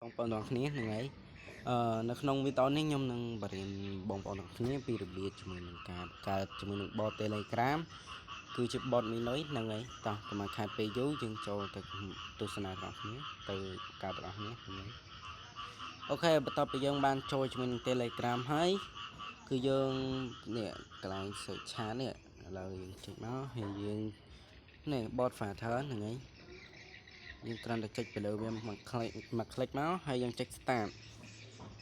បងប្អូនទាំងគ្នាហ្នឹងហើយនៅក្នុងវីដេអូនេះខ្ញុំនឹងបរៀនបងប្អូនទាំងគ្នាពីរបៀបជាមួយនឹងការកើតជាមួយនឹង bot Telegram គឺជា bot មីនុយហ្នឹងហើយតោះកុំឲ្យខាតពេលយូរយើងចូលទៅទស្សនាទាំងគ្នាទៅកើតទាំងគ្នាហ្នឹងហើយអូខេបន្ទាប់ពីយើងបានចូលជាមួយនឹង Telegram ហើយគឺយើងនេះកន្លែង search chat នេះឥឡូវយើងចុចមកហើយយើងនេះ bot filter ហ្នឹងហើយយើងគ្រាន់តែចុចទៅលើវាមួយคลิกមកហើយយើងចុច start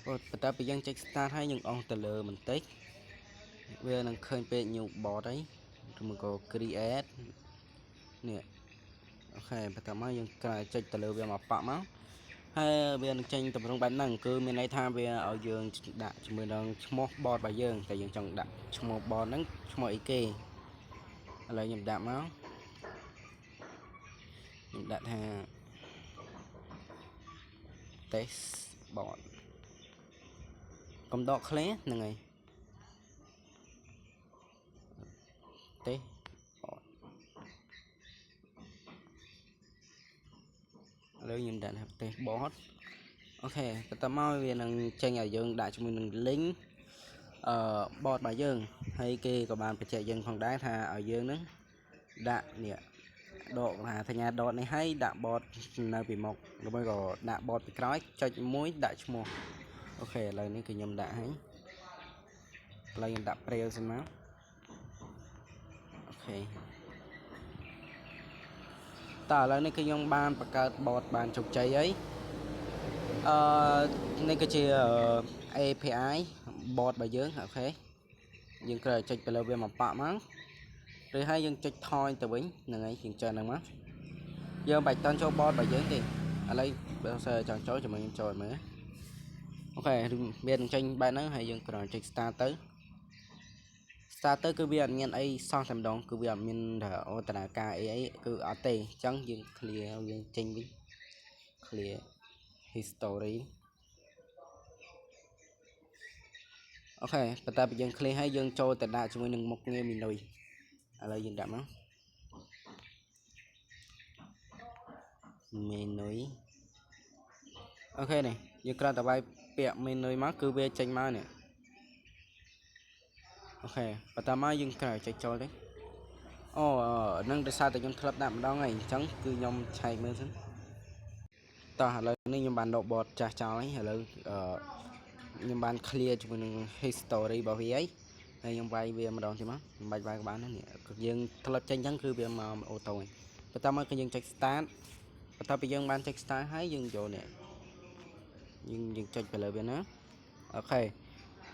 បន្ទាប់ពីយើងចុច start ហើយយើងអស់ទៅលើបន្តិចវានឹងឃើញពេក new bot ហើយឬមកក៏ create នេះអូខេបន្ទាប់មកយើងគ្រាន់តែចុចទៅលើវាមកប៉ាក់មកហើយវានឹងចេញតម្រង់បែបហ្នឹងគឺមានន័យថាវាឲ្យយើងដាក់ជាមួយនឹងឈ្មោះ bot របស់យើងតែយើងចង់ដាក់ឈ្មោះ bot ហ្នឹងឈ្មោះអីគេឥឡូវខ្ញុំដាក់មកខ្ញុំដាក់ថា test bot កំដកខ្លះហ្នឹងហើយ test bot ឥឡូវខ្ញុំដាក់ថា test bot អូខេបន្ទាប់មកវានឹងចេញឲ្យយើងដាក់ជាមួយនឹង link bot របស់យើងហើយគេក៏បានបញ្ជាក់យើងផងដែរថាឲ្យយើងនឹងដាក់នេះដកថាសញ្ញាដតនេះឲ្យដាក់ bot នៅពីមុខឬមួយក៏ដាក់ bot ពីក្រោយចុចមួយដាក់ឈ្មោះអូខេឥឡូវនេះគឺខ្ញុំដាក់ហើយឥឡូវខ្ញុំដាក់ Braille សិនមកអូខេតើឥឡូវនេះគឺខ្ញុំបានបង្កើត bot បានជោគជ័យហើយនេះគឺជា API bot របស់យើងអូខេយើងគ្រាន់តែចុចទៅលើវាមកប៉ាក់មកឬហើយយើងចុចថយទៅវិញហ្នឹងហើយយើងចុចហ្នឹងមកយើងបាច់តន់ចូល bot របស់យើងទេឥឡូវបើសិនចង់ចូលជាមួយខ្ញុំចូលមើលអូខេវានឹងចេញបែបហ្នឹងហើយយើងគ្រាន់តែចុច start ទៅ start ទៅគឺវាអត់មានអីសោះតែម្ដងគឺវាអត់មានថាអូតនាការអីគឺអត់ទេអញ្ចឹងយើង clear យើងចេញវិញ clear history អូខេបន្ទាប់ពីយើង clear ហើយយើងចូលទៅដាក់ជាមួយនឹងមុខងារមីនុយឥឡូវយើងដាក់មកមីនុយអូខេនេះយើងគ្រាន់តែវាយពាក្យមីនុយមកគឺវាចេញមកនេះអូខេបន្ទាប់មកយើងគ្រាន់តែចុចចូលទេអូនឹងដោយសារតែខ្ញុំធ្លាប់ដាក់ម្ដងហើយអញ្ចឹងគឺខ្ញុំឆែកមើលសិនតោះឥឡូវនេះខ្ញុំបានដក bot ចាស់ចោលហើយឥឡូវខ្ញុំបាន clear ជាមួយនឹង history របស់វាហើយខ្ញុំវាយវាម្ដងទៀតមកមិនបាច់វាយក៏បានដែរនេះយើងធ្លាប់ចេញអញ្ចឹងគឺវាមកអូតូហើយបន្ទាប់មកគឺយើងចុច start បន្ទាប់ពីយើងបានចុច start ហើយយើងយកនេះយើងចុចទៅលើវាណាអូខេ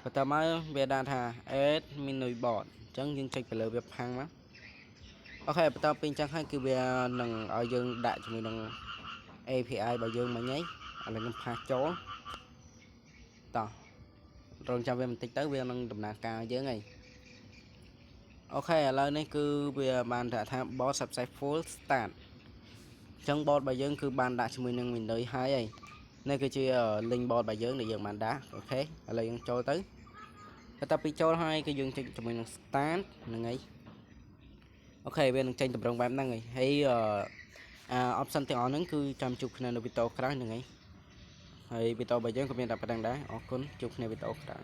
បន្ទាប់មកវាដាក់ថា add menu bot អញ្ចឹងយើងចុចទៅលើវាផាំងមកអូខេបន្ទាប់ពីអញ្ចឹងហើយគឺវានឹងឲ្យយើងដាក់ជាមួយនឹង API របស់យើងមិញហើយឥឡូវខ្ញុំផាសចូលតោះរងចាំវាបន្តិចទៅវានឹងដំណើរការយើងហើយអូខេឥឡូវនេះគឺវាបានថា bot successful start អញ្ចឹង bot របស់យើងគឺបានដាក់ជាមួយនឹង menu ហើយនេះគឺជា link bot របស់យើងដែលយើងបានដាក់អូខេឥឡូវយើងចូលទៅបន្ទាប់ពីចូលហើយគឺយើងចុចជាមួយនឹង start ហ្នឹងហើយអូខេវានឹងចេញតម្រងបែបហ្នឹងហើយoption ទាំងអស់ហ្នឹងគឺចាំជួបគ្នានៅវីដេអូក្រោយហ្នឹងហើយវីដេអូរបស់យើងក៏មានតែប៉ុណ្្នឹងដែរអរគុណជួបគ្នាវីដេអូក្រោយ